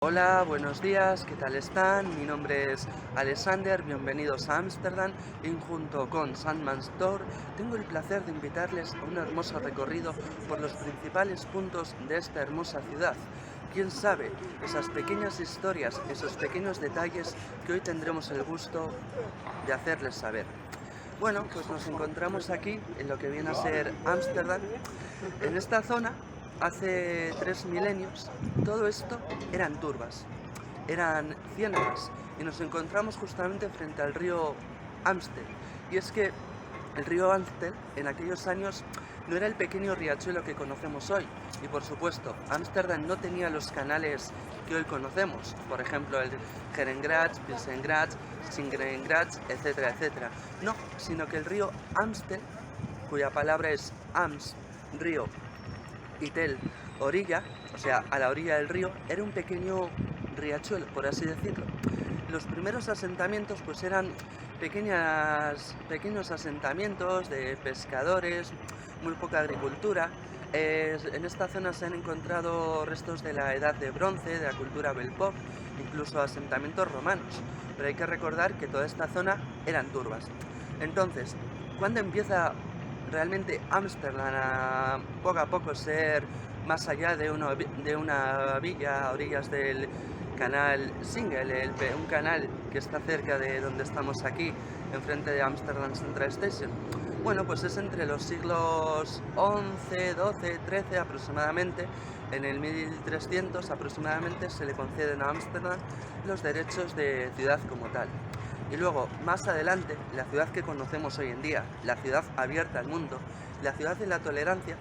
Hola, buenos días, ¿qué tal están? Mi nombre es Alexander, bienvenidos a Ámsterdam y junto con Sandman's Store tengo el placer de invitarles a un hermoso recorrido por los principales puntos de esta hermosa ciudad. Quién sabe, esas pequeñas historias, esos pequeños detalles que hoy tendremos el gusto de hacerles saber. Bueno, pues nos encontramos aquí en lo que viene a ser Ámsterdam. En esta zona, hace 3 milenios, todo esto eran turbas, eran ciénagas, y nos encontramos justamente frente al río Amstel. Y es que el río Amstel en aquellos años no era el pequeño riachuelo que conocemos hoy. Y por supuesto, Ámsterdam no tenía los canales que hoy conocemos, por ejemplo el Herengracht, Pilsengracht, Singrengracht, etcétera, etcétera. No, sino que el río Amstel, cuya palabra es Ams, río, y tel, orilla, o sea, a la orilla del río, era un pequeño riachuelo, por así decirlo. Los primeros asentamientos pues eran pequeños asentamientos de pescadores, muy poca agricultura. En esta zona se han encontrado restos de la edad de bronce, de la cultura Belpop, incluso asentamientos romanos. Pero hay que recordar que toda esta zona eran turbas. Entonces, ¿cuándo empieza realmente Ámsterdam a poco ser más allá de una villa a orillas del canal Single, un canal que está cerca de donde estamos aquí, enfrente de Amsterdam Central Station? Bueno, pues es entre los siglos XI, XII, XIII aproximadamente. En el 1300 aproximadamente se le conceden a Ámsterdam los derechos de ciudad como tal. Y luego, más adelante, la ciudad que conocemos hoy en día, la ciudad abierta al mundo, la ciudad de la tolerancia,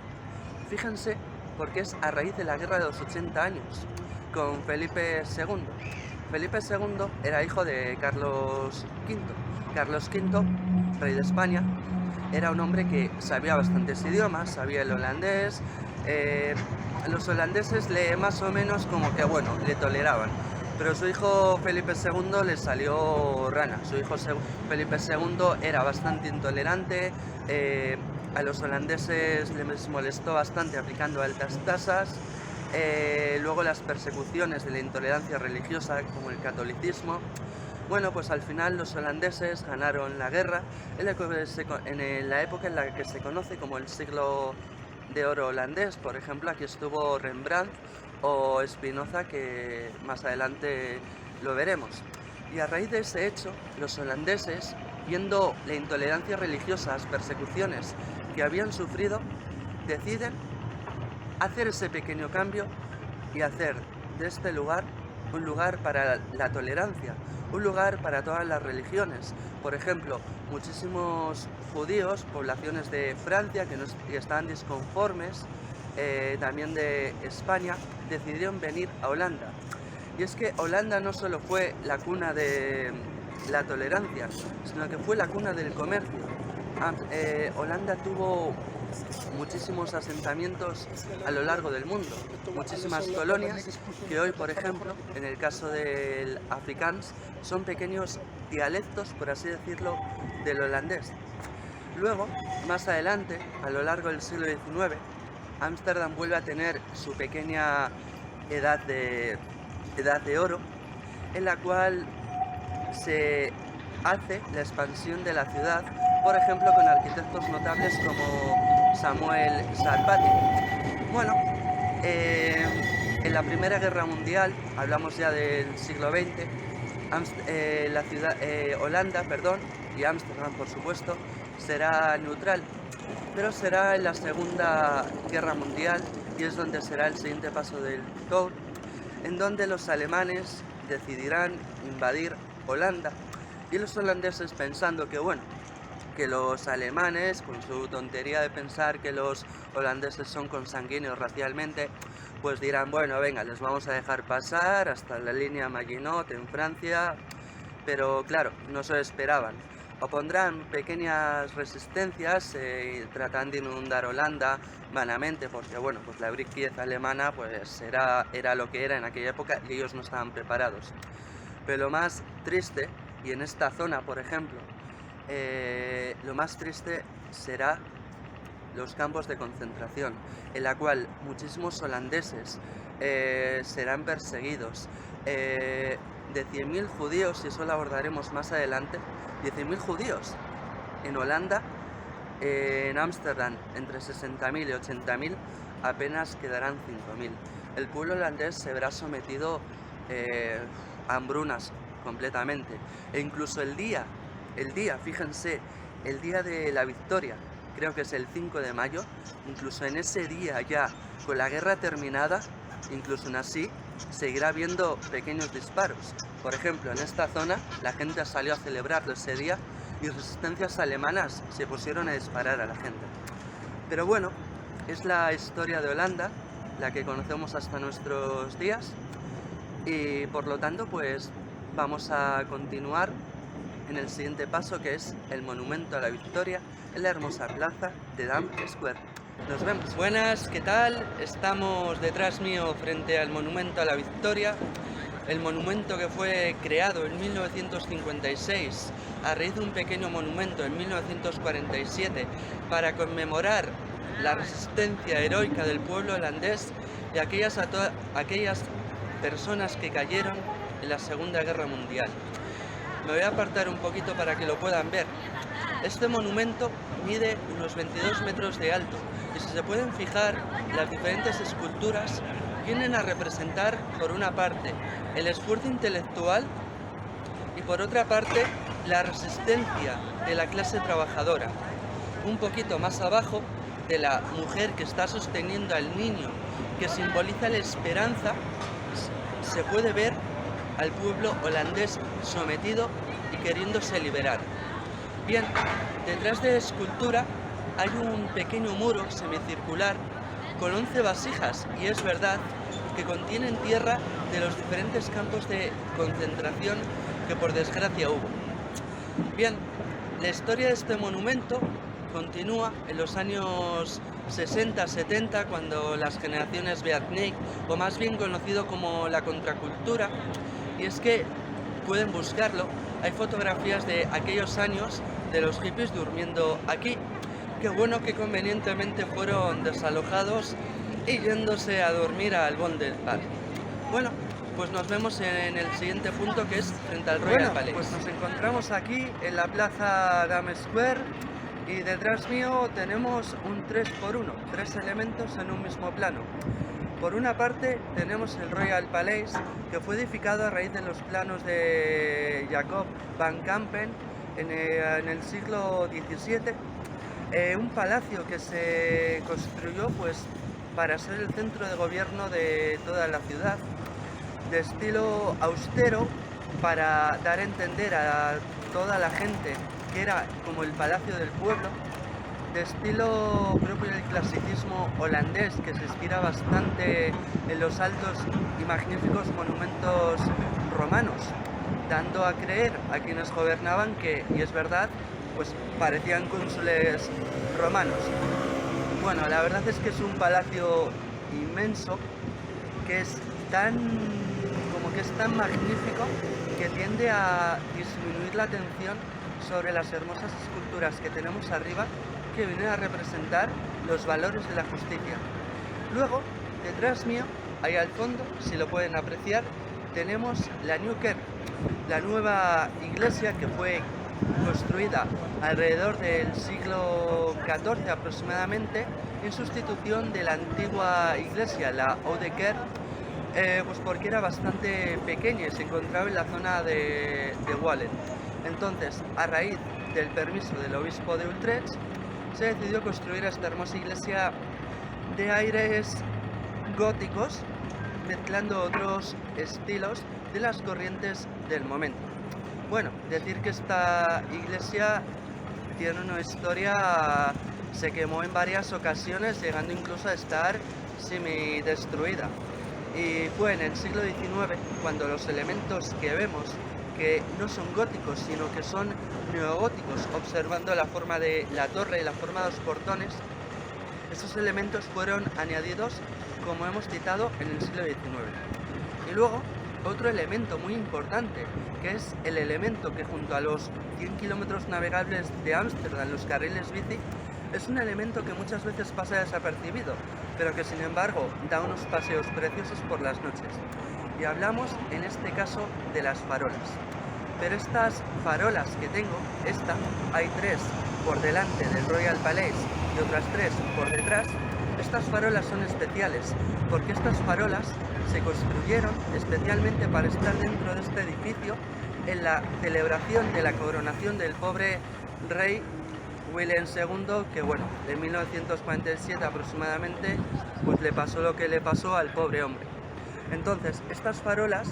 fíjense porque es a raíz de la Guerra de los 80 años, con Felipe II. Felipe II era hijo de Carlos V. Carlos V, rey de España, era un hombre que sabía bastantes idiomas, sabía el holandés. Los holandeses más o menos como que, bueno, le toleraban. Pero su hijo Felipe II le salió rana. Su hijo Felipe II era bastante intolerante, a los holandeses les molestó bastante aplicando altas tasas. Luego las persecuciones de la intolerancia religiosa, como el catolicismo. Bueno, pues al final los holandeses ganaron la guerra en la época en la que se conoce como el siglo de oro holandés. Por ejemplo, aquí estuvo Rembrandt o Spinoza, que más adelante lo veremos. Y a raíz de ese hecho, los holandeses, viendo la intolerancia religiosa, las persecuciones que habían sufrido, deciden hacer ese pequeño cambio y hacer de este lugar un lugar para la tolerancia, un lugar para todas las religiones. Por ejemplo, muchísimos judíos, poblaciones de Francia que estaban disconformes, también de España, decidieron venir a Holanda. Y es que Holanda no solo fue la cuna de la tolerancia, sino que fue la cuna del comercio. Holanda tuvo muchísimos asentamientos a lo largo del mundo, muchísimas colonias que hoy, por ejemplo, en el caso del Afrikaans, son pequeños dialectos, por así decirlo, del holandés. Luego, más adelante, a lo largo del siglo XIX, Ámsterdam vuelve a tener su pequeña edad de, edad de oro, en la cual se hace la expansión de la ciudad, por ejemplo, con arquitectos notables como Samuel Sarpati. Bueno, en la Primera Guerra Mundial, hablamos ya del siglo XX, Holanda, perdón, y Ámsterdam, por supuesto, será neutral, pero será en la Segunda Guerra Mundial, y es donde será el siguiente paso del tour, en donde los alemanes decidirán invadir Holanda, y los holandeses, pensando que, bueno, que los alemanes, con su tontería de pensar que los holandeses son consanguíneos racialmente, pues dirán, bueno, venga, les vamos a dejar pasar hasta la línea Maginot en Francia. Pero claro, no se lo esperaban. Opondrán pequeñas resistencias, tratan de inundar Holanda vanamente, porque bueno, pues la briqueza alemana pues era lo que era en aquella época y ellos no estaban preparados. Pero lo más triste, y en esta zona, por ejemplo, lo más triste será los campos de concentración, en la cual muchísimos holandeses serán perseguidos. De 100.000 judíos, y eso lo abordaremos más adelante, 10.000 judíos en Holanda, en Ámsterdam entre 60.000 y 80.000, apenas quedarán 5.000. El pueblo holandés se verá sometido a hambrunas completamente, e incluso el día, fíjense, el día de la victoria, creo que es el 5 de mayo, incluso en ese día ya, con la guerra terminada, incluso aún así, seguirá habiendo pequeños disparos. Por ejemplo, en esta zona, la gente salió a celebrarlo ese día y resistencias alemanas se pusieron a disparar a la gente. Pero bueno, es la historia de Holanda, la que conocemos hasta nuestros días, y por lo tanto, pues vamos a continuar en el siguiente paso, que es el monumento a la victoria en la hermosa plaza de Dam Square. Nos vemos. Buenas, ¿qué tal? Estamos detrás mío frente al monumento a la victoria, el monumento que fue creado en 1956 a raíz de un pequeño monumento en 1947 para conmemorar la resistencia heroica del pueblo holandés y aquellas personas que cayeron en la Segunda Guerra Mundial. Me voy a apartar un poquito para que lo puedan ver. Este monumento mide unos 22 metros de alto y, si se pueden fijar, las diferentes esculturas vienen a representar, por una parte, el esfuerzo intelectual y, por otra parte, la resistencia de la clase trabajadora. Un poquito más abajo, de la mujer que está sosteniendo al niño, que simboliza la esperanza, se puede ver al pueblo holandés sometido y queriéndose liberar. Bien, detrás de la escultura hay un pequeño muro semicircular con 11 vasijas, y es verdad que contienen tierra de los diferentes campos de concentración que por desgracia hubo. Bien, la historia de este monumento continúa en los años 60-70, cuando las generaciones Beatnik, o más bien conocido como la contracultura, y es que pueden buscarlo, hay fotografías de aquellos años de los hippies durmiendo aquí. Qué bueno que convenientemente fueron desalojados y yéndose a dormir al Bondel Park. Bueno, pues nos vemos en el siguiente punto, que es frente al Royal Palace. Pues nos encontramos aquí en la plaza Dam Square, y detrás mío tenemos un 3x1, 3 elementos en un mismo plano. Por una parte tenemos el Royal Palace, que fue edificado a raíz de los planos de Jacob van Campen en el siglo XVII, un palacio que se construyó pues para ser el centro de gobierno de toda la ciudad, de estilo austero, para dar a entender a toda la gente que era como el palacio del pueblo, de estilo propio del clasicismo holandés, que se inspira bastante en los altos y magníficos monumentos romanos, dando a creer a quienes gobernaban que, y es verdad, pues parecían cónsules romanos. Bueno, la verdad es que es un palacio inmenso, que es tan magnífico, que tiende a disminuir la atención sobre las hermosas esculturas que tenemos arriba, que vienen a representar los valores de la justicia. Luego, detrás mío, ahí al fondo, si lo pueden apreciar, tenemos la New Kerk, la nueva iglesia que fue construida alrededor del siglo XIV aproximadamente, en sustitución de la antigua iglesia, la Oude Kerk, pues porque era bastante pequeña y se encontraba en la zona de Wallen. Entonces, a raíz del permiso del obispo de Utrecht, se decidió construir esta hermosa iglesia de aires góticos, mezclando otros estilos de las corrientes del momento. Bueno, decir que esta iglesia tiene una historia, se quemó en varias ocasiones, llegando incluso a estar semidestruida. Y fue en el siglo XIX cuando los elementos que vemos, que no son góticos, sino que son neogóticos, observando la forma de la torre y la forma de los portones, esos elementos fueron añadidos, como hemos citado, en el siglo XIX. Y luego, otro elemento muy importante, que es el elemento que junto a los 100 kilómetros navegables de Ámsterdam, los carriles bici, Es un elemento que muchas veces pasa desapercibido, pero que sin embargo da unos paseos preciosos por las noches. Y hablamos en este caso de las farolas. Pero estas farolas que tengo, hay tres por delante del Royal Palace y otras tres por detrás. Estas farolas son especiales porque estas farolas se construyeron especialmente para estar dentro de este edificio en la celebración de la coronación del pobre rey William II, que bueno, en 1947 aproximadamente, pues le pasó lo que le pasó al pobre hombre. Entonces, estas farolas,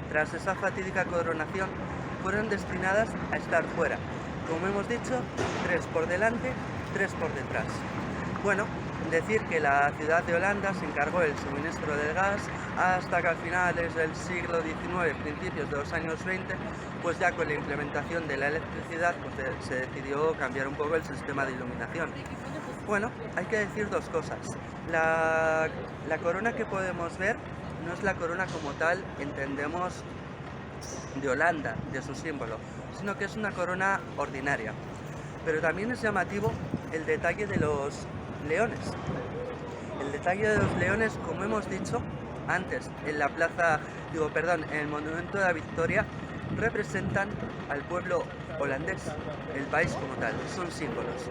tras esa fatídica coronación, fueron destinadas a estar fuera. Como hemos dicho, tres por delante, tres por detrás. Bueno, decir que la ciudad de Holanda se encargó del suministro del gas hasta que a finales del siglo XIX, principios de los años 20, pues ya con la implementación de la electricidad pues se decidió cambiar un poco el sistema de iluminación. Bueno, hay que decir dos cosas. La corona que podemos ver no es la corona como tal, entendemos, de Holanda, de su símbolo, sino que es una corona ordinaria. Pero también es llamativo el detalle de los leones. El detalle de los leones, como hemos dicho antes, en el Monumento de la Victoria, representan al pueblo holandés, el país como tal, son símbolos.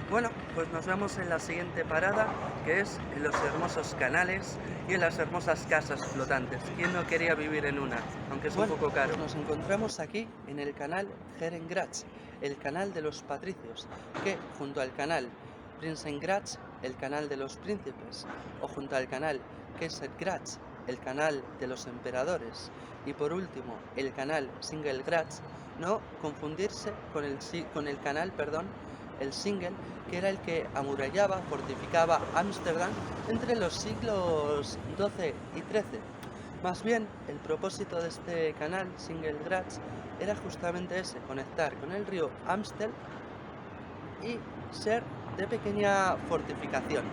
Bueno, pues nos vemos en la siguiente parada, que es en los hermosos canales y en las hermosas casas flotantes. ¿Quién no quería vivir en una? Aunque es un poco caro. Pues nos encontramos aquí en el canal Herengracht, el canal de los patricios, que junto al canal Prinsengracht, el canal de los príncipes, o junto al canal Keisergracht, el canal de los emperadores, y por último el canal Singelgracht, no confundirse con el canal, el Singel, que era el que amurallaba, fortificaba Ámsterdam entre los siglos XII y XIII. Más bien, el propósito de este canal, Singelgracht, era justamente ese, conectar con el río Amstel y ser de pequeña fortificación.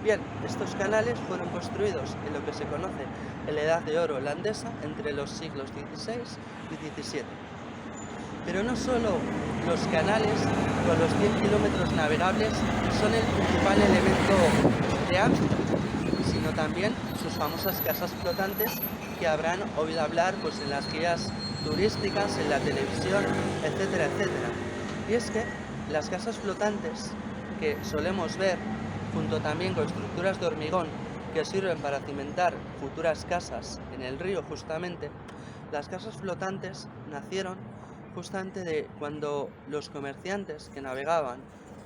Bien, estos canales fueron construidos en lo que se conoce en la Edad de Oro holandesa entre los siglos XVI y XVII. Pero no solo los canales con los 10 kilómetros navegables son el principal elemento de Ámsterdam, sino también sus famosas casas flotantes que habrán oído hablar pues, en las guías turísticas, en la televisión, etcétera, etcétera. Y es que las casas flotantes que solemos ver, junto también con estructuras de hormigón que sirven para cimentar futuras casas en el río justamente, las casas flotantes nacieron justamente de cuando los comerciantes que navegaban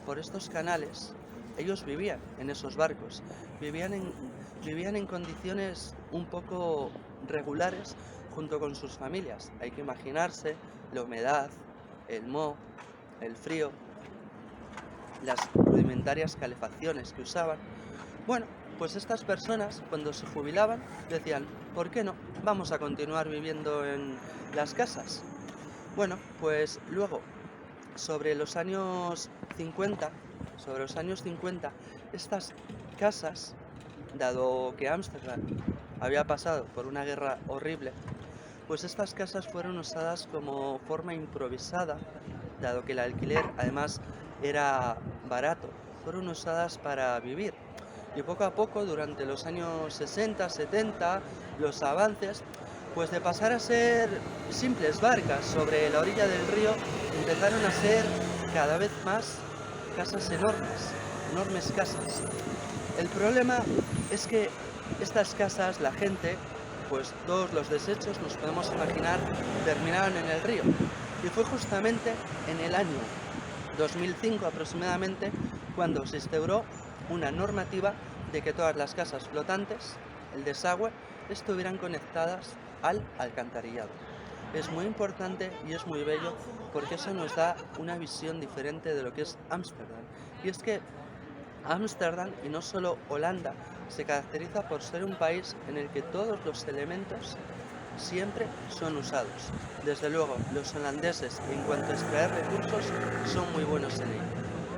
por estos canales, ellos vivían en esos barcos, vivían en condiciones un poco regulares junto con sus familias. Hay que imaginarse la humedad, el moho, el frío, las rudimentarias calefacciones que usaban. Bueno, pues estas personas cuando se jubilaban decían, ¿por qué no? Vamos a continuar viviendo en las casas. Bueno, pues luego, sobre los años 50, estas casas, dado que Ámsterdam había pasado por una guerra horrible, pues estas casas fueron usadas como forma improvisada, dado que el alquiler además era barato, fueron usadas para vivir. Y poco a poco, durante los años 60, 70, los avances, pues de pasar a ser simples barcas sobre la orilla del río, empezaron a ser cada vez más casas enormes casas. El problema es que estas casas, la gente, pues todos los desechos, nos podemos imaginar, terminaron en el río. Y fue justamente en el año 2005 aproximadamente cuando se instauró una normativa de que todas las casas flotantes, el desagüe, estuvieran conectadas al alcantarillado. Es muy importante y es muy bello porque eso nos da una visión diferente de lo que es Ámsterdam. Y es que Ámsterdam, y no solo Holanda, se caracteriza por ser un país en el que todos los elementos siempre son usados. Desde luego, los holandeses, en cuanto a extraer recursos, son muy buenos en ello.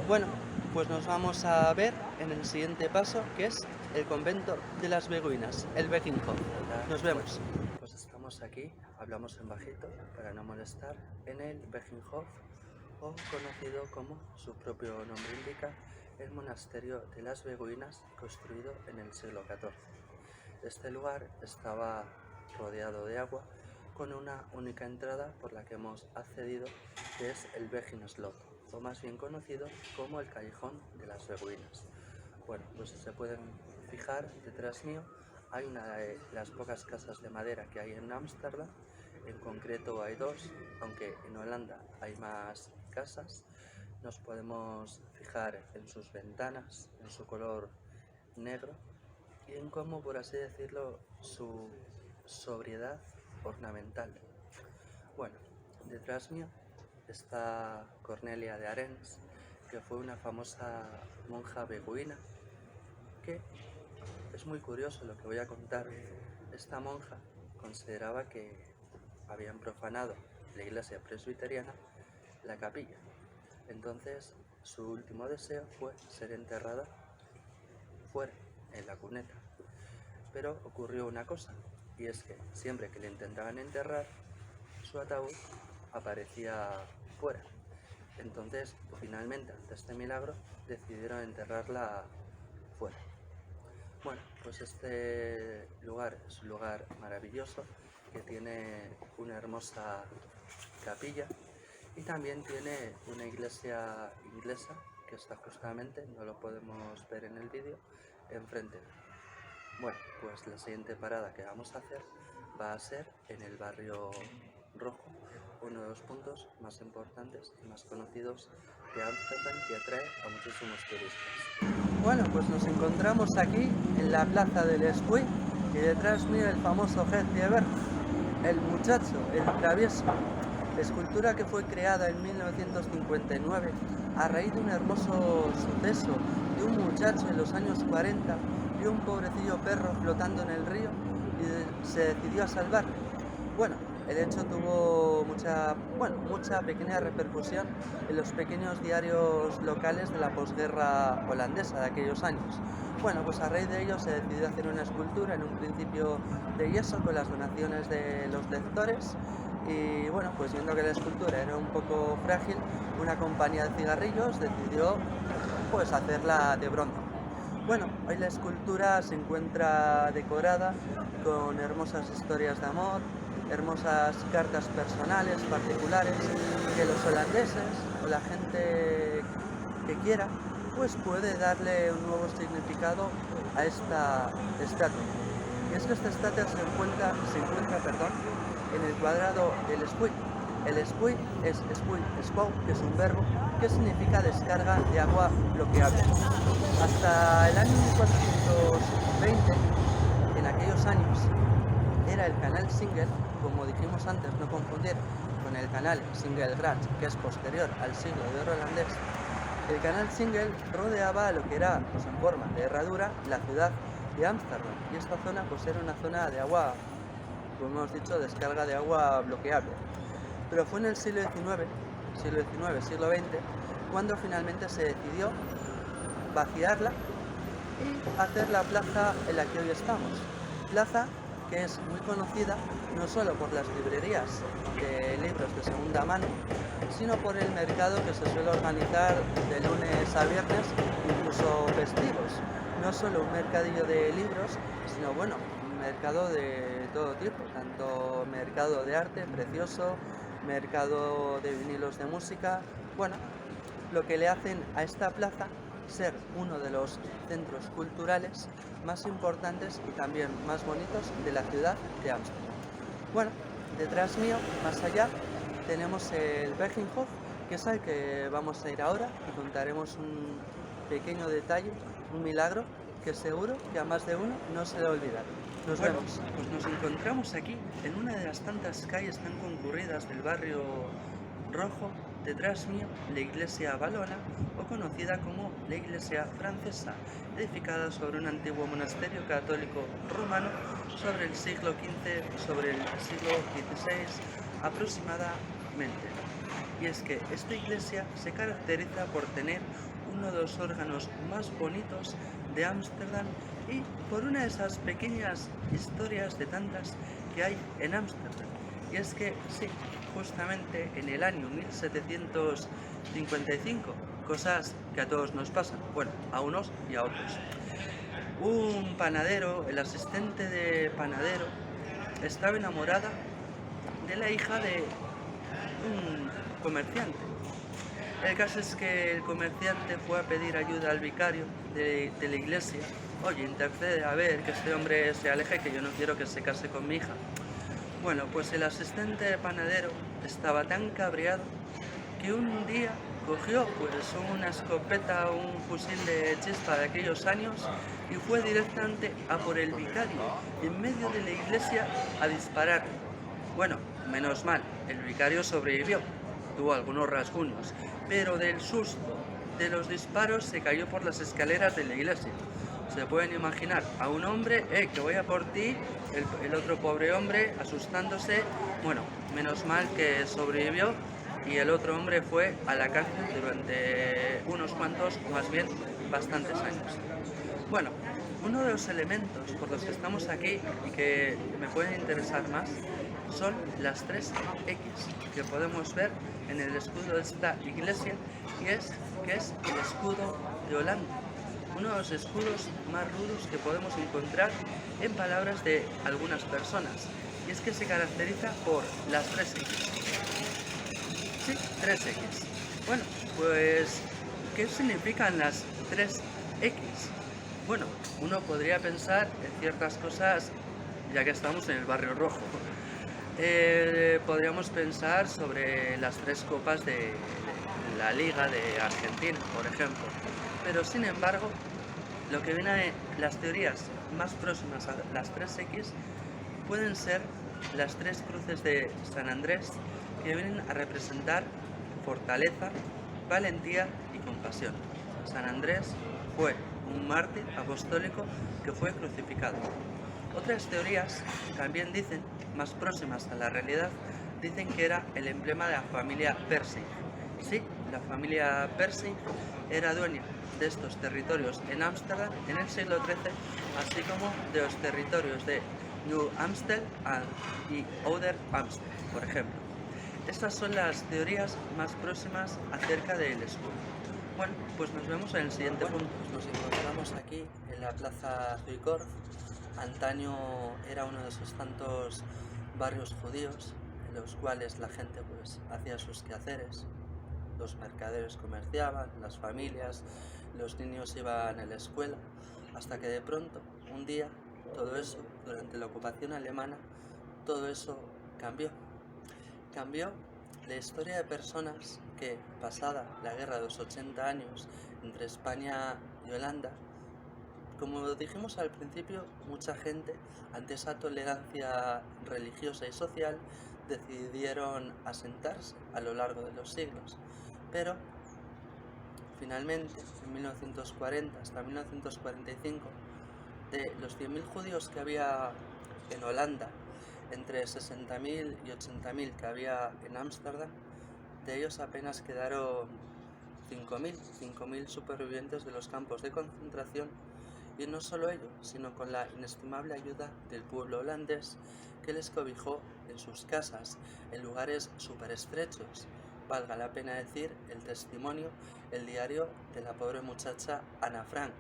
Bueno, pues nos vamos a ver en el siguiente paso, que es el convento de las beguinas, el Begijnhof. Nos vemos. Pues estamos aquí, hablamos en bajito para no molestar, en el Begijnhof, o conocido como su propio nombre indica, el monasterio de las Beguinas, construido en el siglo XIV. Este lugar estaba rodeado de agua con una única entrada por la que hemos accedido, que es el Beginslot, o más bien conocido como el Callejón de las Beguinas. Bueno, pues si se pueden fijar, detrás mío hay una de las pocas casas de madera que hay en Ámsterdam. En concreto hay dos, aunque en Holanda hay más casas. Nos podemos fijar en sus ventanas, en su color negro y en cómo, por así decirlo, su sobriedad ornamental. Bueno, detrás mío está Cornelia de Arens, que fue una famosa monja beguina, que es muy curioso lo que voy a contar. Esta monja consideraba que habían profanado la iglesia presbiteriana, la capilla. Entonces, su último deseo fue ser enterrada fuera, en la cuneta. Pero ocurrió una cosa, y es que siempre que le intentaban enterrar, su ataúd aparecía fuera. Entonces, finalmente, ante este milagro, decidieron enterrarla fuera. Bueno, pues este lugar es un lugar maravilloso que tiene una hermosa capilla y también tiene una iglesia inglesa que está justamente, no lo podemos ver en el vídeo, enfrente. Bueno, pues la siguiente parada que vamos a hacer va a ser en el barrio Rojo, uno de los puntos más importantes y más conocidos de Ámsterdam, que atrae a muchísimos turistas. Bueno, pues nos encontramos aquí en la plaza del Spui y detrás mío el famoso Het Diever, el muchacho, el travieso, escultura que fue creada en 1959 a raíz de un hermoso suceso de un muchacho en los años 40 y un pobrecillo perro flotando en el río y se decidió a salvarle. Bueno, el hecho tuvo mucha pequeña repercusión en los pequeños diarios locales de la posguerra holandesa de aquellos años. Bueno, pues a raíz de ello se decidió hacer una escultura, en un principio de yeso, con las donaciones de los lectores. Y bueno, pues viendo que la escultura era un poco frágil, una compañía de cigarrillos decidió pues hacerla de bronce. Bueno, hoy la escultura se encuentra decorada con hermosas historias de amor, hermosas cartas personales, particulares, que los holandeses o la gente que quiera, pues puede darle un nuevo significado a esta estatua. Y es que esta estatua se encuentra en el cuadrado del Spui. El Spui es spou, que es un verbo que significa descarga de agua bloqueable. Hasta el año 1420, en aquellos años, era el canal Singel, como dijimos antes, no confundir con el canal Singelgracht, que es posterior al siglo de oro holandés. El canal Singel rodeaba lo que era, pues en forma de herradura, la ciudad de Ámsterdam, y esta zona pues era una zona de agua, como hemos dicho, descarga de agua bloqueable. Pero fue en el siglo XIX, cuando finalmente se decidió vaciarla y hacer la plaza en la que hoy estamos. Plaza que es muy conocida no solo por las librerías de libros de segunda mano, sino por el mercado que se suele organizar de lunes a viernes, incluso festivos. No solo un mercadillo de libros, sino bueno, un mercado de todo tipo, tanto mercado de arte precioso, mercado de vinilos de música. Bueno, lo que le hacen a esta plaza ser uno de los centros culturales más importantes y también más bonitos de la ciudad de Ámsterdam. Bueno, detrás mío, más allá, tenemos el Berginghof, que es al que vamos a ir ahora y contaremos un pequeño detalle, un milagro que seguro que a más de uno no se le olvidará. Nos vemos. Pues nos encontramos aquí en una de las tantas calles tan concurridas del barrio Rojo. Detrás mío, la iglesia valona, o conocida como la iglesia francesa, edificada sobre un antiguo monasterio católico romano sobre el siglo XV, sobre el siglo XVI aproximadamente. Y es que esta iglesia se caracteriza por tener uno de los órganos más bonitos de Ámsterdam y por una de esas pequeñas historias de tantas que hay en Ámsterdam. Y es que sí, justamente en el año 1755, cosas que a todos nos pasan, bueno, a unos y a otros. Un panadero, el asistente de panadero, estaba enamorada de la hija de un comerciante. El caso es que el comerciante fue a pedir ayuda al vicario de la iglesia. Oye, intercede a ver que este hombre se aleje, que yo no quiero que se case con mi hija. Bueno, pues el asistente de panadero estaba tan cabreado que un día cogió pues una escopeta o un fusil de chispa de aquellos años y fue directamente a por el vicario en medio de la iglesia a disparar. Bueno, menos mal, el vicario sobrevivió, tuvo algunos rasguños, pero del susto de los disparos se cayó por las escaleras de la iglesia. Se pueden imaginar a un hombre, que voy a por ti, el otro pobre hombre asustándose. Bueno, menos mal que sobrevivió y el otro hombre fue a la cárcel durante unos cuantos, o más bien bastantes años. Bueno, uno de los elementos por los que estamos aquí y que me pueden interesar más son las 3 X que podemos ver en el escudo de esta iglesia, y es que es el escudo de Holanda, uno de los escudos más rudos que podemos encontrar en palabras de algunas personas, y es que se caracteriza por las 3 X. Sí, 3 X. Bueno, pues, ¿qué significan las 3 X? Bueno, uno podría pensar en ciertas cosas, ya que estamos en el barrio rojo. Podríamos pensar sobre las 3 copas de la Liga de Argentina, por ejemplo. Pero sin embargo, lo que viene las teorías más próximas a las 3 X pueden ser las 3 cruces de San Andrés, que vienen a representar fortaleza, valentía y compasión. San Andrés fue un mártir apostólico que fue crucificado. Otras teorías también dicen, más próximas a la realidad, dicen que era el emblema de la familia Persing. Sí, la familia Persing era dueña de estos territorios en Ámsterdam en el siglo XIII, así como de los territorios de New Amstel y Ouder Amstel, por ejemplo. Estas son las teorías más próximas acerca del escudo. Bueno, pues nos vemos en el siguiente punto. Nos encontramos aquí en la Plaza Zuikorf. Antaño era uno de esos tantos barrios judíos en los cuales la gente pues hacía sus quehaceres. Los mercaderes comerciaban, las familias, los niños iban a la escuela, hasta que de pronto, un día, todo eso, durante la ocupación alemana, todo eso cambió. Cambió la historia de personas que, pasada la guerra de los 80 años entre España y Holanda, como dijimos al principio, mucha gente, ante esa tolerancia religiosa y social, decidieron asentarse a lo largo de los siglos. Pero, finalmente, en 1940 hasta 1945, de los 100.000 judíos que había en Holanda, entre 60.000 y 80.000 que había en Ámsterdam, de ellos apenas quedaron 5.000 supervivientes de los campos de concentración. Y no solo ello, sino con la inestimable ayuda del pueblo holandés, que les cobijó en sus casas, en lugares súper estrechos. Valga la pena decir el testimonio, el diario de la pobre muchacha Ana Frank,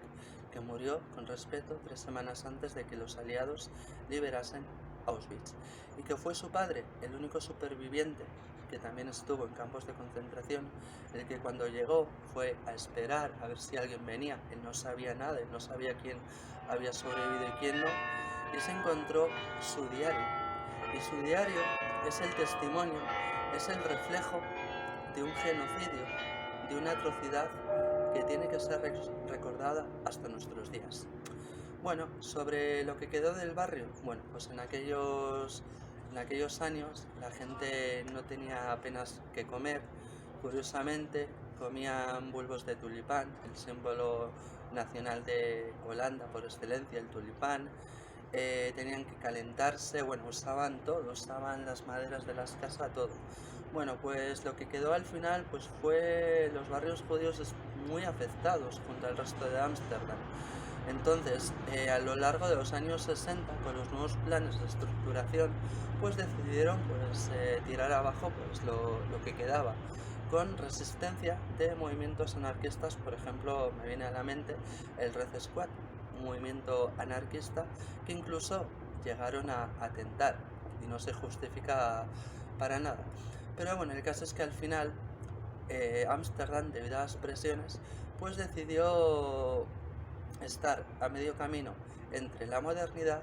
que murió con respeto 3 semanas antes de que los aliados liberasen Auschwitz, y que fue su padre, el único superviviente, que también estuvo en campos de concentración, el que cuando llegó fue a esperar a ver si alguien venía. Él no sabía nada, él no sabía quién había sobrevivido y quién no, y se encontró su diario. Y su diario es el testimonio, es el reflejo de un genocidio, de una atrocidad que tiene que ser recordada hasta nuestros días. Bueno, sobre lo que quedó del barrio, bueno, pues en aquellos años la gente no tenía apenas que comer. Curiosamente, comían bulbos de tulipán, el símbolo nacional de Holanda por excelencia, el tulipán. Tenían que calentarse, bueno, usaban todo, usaban las maderas de las casas, todo. Bueno, pues lo que quedó al final pues fue los barrios judíos muy afectados junto al resto de Ámsterdam. Entonces, a lo largo de los años 60, con los nuevos planes de estructuración, pues decidieron tirar abajo lo que quedaba, con resistencia de movimientos anarquistas. Por ejemplo, me viene a la mente el Red Squad, un movimiento anarquista que incluso llegaron a atentar, y no se justifica para nada. Pero bueno, el caso es que al final Ámsterdam, debido a las presiones, pues decidió estar a medio camino entre la modernidad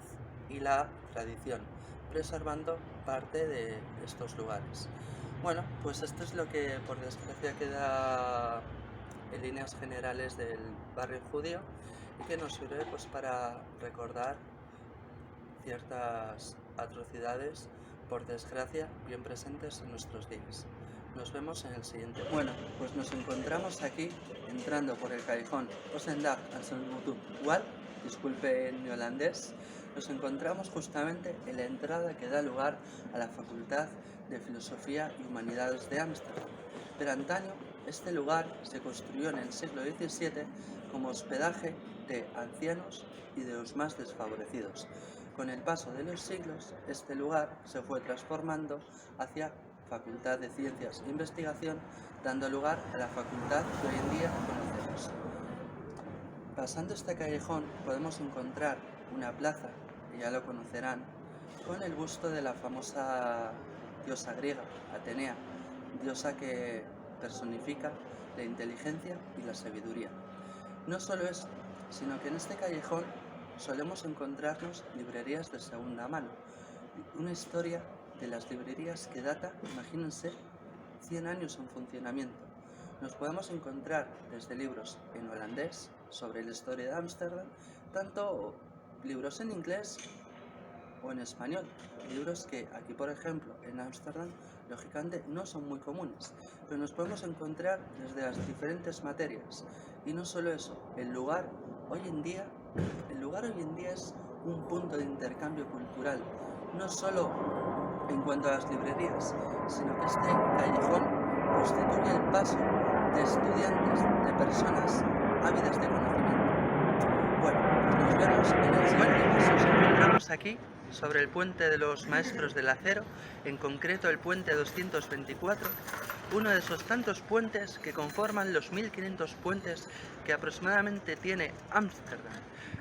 y la tradición, preservando parte de estos lugares. Bueno, pues esto es lo que por desgracia queda en líneas generales del barrio judío, y que nos sirve pues para recordar ciertas atrocidades, por desgracia, bien presentes en nuestros días. Nos vemos en el siguiente. Bueno, pues nos encontramos aquí, entrando por el callejón Osendag al Sonmutu Wal, disculpe mi holandés. Nos encontramos justamente en la entrada que da lugar a la Facultad de Filosofía y Humanidades de Ámsterdam. Pero antaño, este lugar se construyó en el siglo XVII como hospedaje de ancianos y de los más desfavorecidos. Con el paso de los siglos, este lugar se fue transformando hacia Facultad de Ciencias e Investigación, dando lugar a la facultad que hoy en día conocemos. Pasando este callejón podemos encontrar una plaza, que ya lo conocerán, con el busto de la famosa diosa griega, Atenea, diosa que personifica la inteligencia y la sabiduría. No solo eso, sino que en este callejón solemos encontrarnos librerías de segunda mano, una historia de las librerías que data, imagínense, 100 años en funcionamiento. Nos podemos encontrar desde libros en holandés sobre la historia de Ámsterdam, tanto libros en inglés o en español, libros que aquí, por ejemplo, en Ámsterdam, lógicamente no son muy comunes, pero nos podemos encontrar desde las diferentes materias. Y no solo eso, el lugar hoy en día es un punto de intercambio cultural, no solo en cuanto a las librerías, sino que este callejón constituye el paso de estudiantes, de personas ávidas de conocimiento. Bueno, pues nos vemos en el siguiente paso. Nos encontramos aquí sobre el puente de los Maestros del Acero, en concreto el puente 224, uno de esos tantos puentes que conforman los 1500 puentes que aproximadamente tiene Ámsterdam.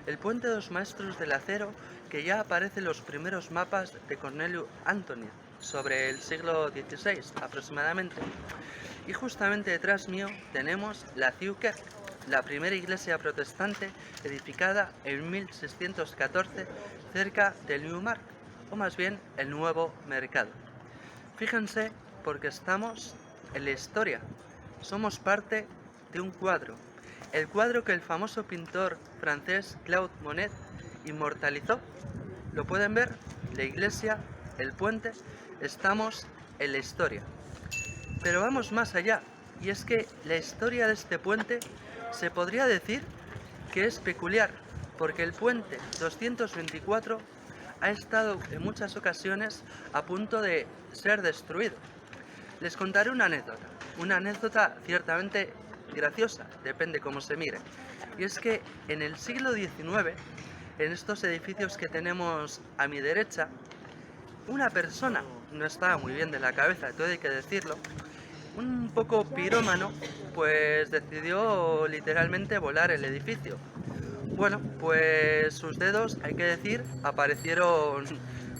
El puente de los Maestros del Acero, que ya aparece en los primeros mapas de Cornelius Antony, sobre el siglo XVI aproximadamente. Y justamente detrás mío tenemos la Nieuwkerk, la primera iglesia protestante edificada en 1614 cerca del Nieuwmarkt, o más bien el Nuevo Mercado. Fíjense, porque estamos en la historia, somos parte de un cuadro, el cuadro que el famoso pintor francés Claude Monet inmortalizó. ¿Lo pueden ver? La iglesia, el puente, estamos en la historia. Pero vamos más allá, y es que la historia de este puente se podría decir que es peculiar, porque el puente 224 ha estado en muchas ocasiones a punto de ser destruido. Les contaré una anécdota ciertamente graciosa, depende cómo se mire. Y es que en el siglo XIX, en estos edificios que tenemos a mi derecha, una persona, no estaba muy bien de la cabeza, todo hay que decirlo, un poco pirómano, pues decidió literalmente volar el edificio. Bueno, pues sus dedos, hay que decir, aparecieron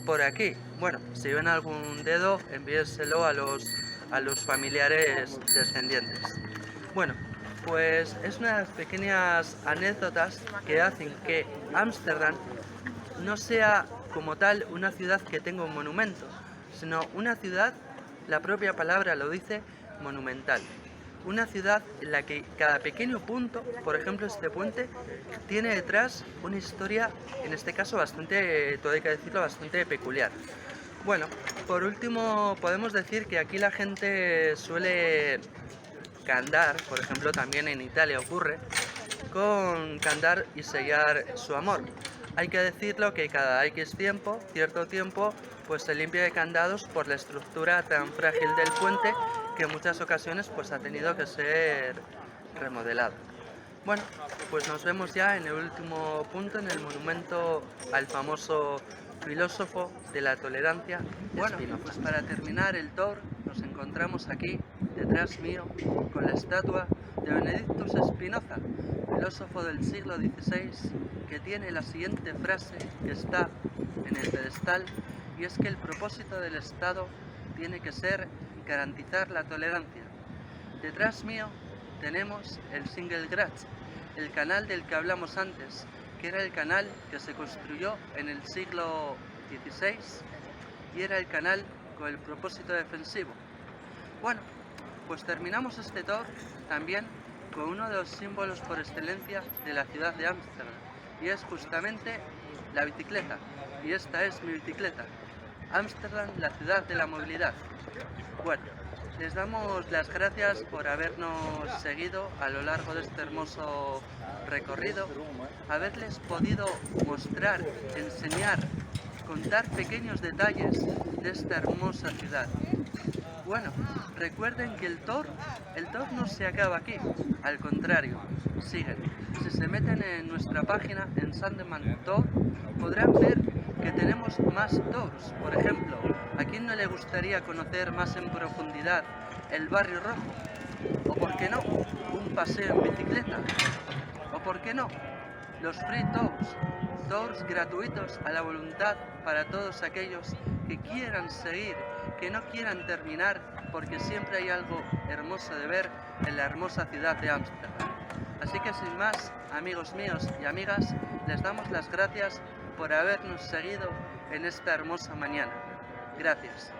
por aquí. Bueno, si ven algún dedo, envíenselo a los familiares descendientes. Bueno, pues es una de las pequeñas anécdotas que hacen que Ámsterdam no sea como tal una ciudad que tenga un monumento, sino una ciudad, la propia palabra lo dice, monumental. Una ciudad en la que cada pequeño punto, por ejemplo este puente, tiene detrás una historia, en este caso bastante, todo hay que decirlo, bastante peculiar. Bueno, por último podemos decir que aquí la gente suele candar, por ejemplo también en Italia ocurre, con candar y sellar su amor. Hay que decirlo que cada X tiempo, cierto tiempo, pues se limpia de candados por la estructura tan frágil del puente que en muchas ocasiones pues ha tenido que ser remodelado. Bueno, pues nos vemos ya en el último punto, en el monumento al famoso filósofo de la tolerancia, bueno, Spinoza. Pues para terminar el tour nos encontramos aquí, detrás mío, con la estatua de Benedictus Spinoza, filósofo del siglo XVI, que tiene la siguiente frase que está en el pedestal, y es que el propósito del Estado tiene que ser garantizar la tolerancia. Detrás mío tenemos el Single Gratz, el canal del que hablamos antes, que era el canal que se construyó en el siglo XVI y era el canal con el propósito defensivo. Bueno, pues terminamos este tour también con uno de los símbolos por excelencia de la ciudad de Ámsterdam, y es justamente la bicicleta, y esta es mi bicicleta. Ámsterdam, la ciudad de la movilidad. Bueno, les damos las gracias por habernos seguido a lo largo de este hermoso recorrido, haberles podido mostrar, enseñar, contar pequeños detalles de esta hermosa ciudad. Bueno, recuerden que el tour no se acaba aquí, al contrario, siguen. Si se meten en nuestra página, en Sandeman Tour, podrán ver que tenemos más tours. Por ejemplo, ¿a quién no le gustaría conocer más en profundidad el Barrio Rojo? O por qué no, un paseo en bicicleta. O por qué no, los free tours, tours gratuitos a la voluntad para todos aquellos que quieran seguir, que no quieran terminar, porque siempre hay algo hermoso de ver en la hermosa ciudad de Ámsterdam. Así que sin más, amigos míos y amigas, les damos las gracias por habernos seguido en esta hermosa mañana. Gracias.